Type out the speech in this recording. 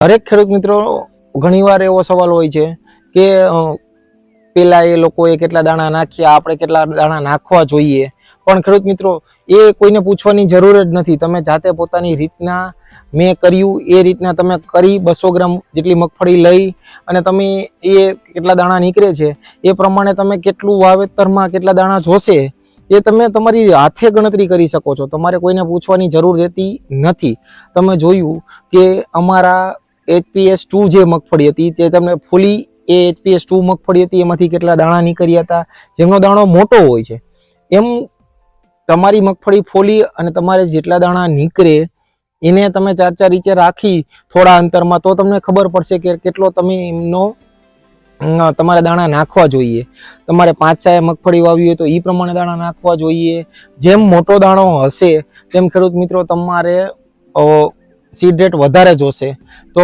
દરેક ખેડૂત મિત્રો ઘણીવાર એવો સવાલ હોય છે કે પેલા એ લોકોએ કેટલા દાણા નાખ્યા, આપણે કેટલા દાણા નાખવા જોઈએ, પણ ખેડૂત મિત્રો એ કોઈને પૂછવાની જરૂર જ નથી. તમે જાતે પોતાની રીતના મેં કર્યું એ રીતના તમે કરી 200 ગ્રામ જેટલી મગફળી લઈ અને તમે એ કેટલા દાણા નીકળે છે એ પ્રમાણે તમે કેટલું વાવેતરમાં કેટલા દાણા જોશે એ તમે તમારી હાથે ગણતરી કરી શકો છો. તમારે કોઈને પૂછવાની જરૂર રહેતી નથી. તમે જોયું કે અમારા HPS 2 જે મગફળી હતી તે તમને ફૂલી એ HPS 2 મગફળી હતી એમાંથી કેટલા દાણા નીકળ્યા હતા, જેમનો દાણો મોટો હોય છે. એમ તમારી મગફળી ફોલી અને તમારે જેટલા દાણા નીકળે એને તમે 4-4 ઇંચે રાખી થોડા અંતરમાં, તો તમને ખબર પડશે કે કેટલો તમે એમનો તમારે દાણા નાખવા જોઈએ. તમારે 5 છાયા મગફળી વાવી હોય તો એ પ્રમાણે દાણા નાખવા જોઈએ. જેમ મોટો દાણો હશે તેમ ખેડૂત મિત્રો તમારે સીડ રેટ વધારે જોશે. તો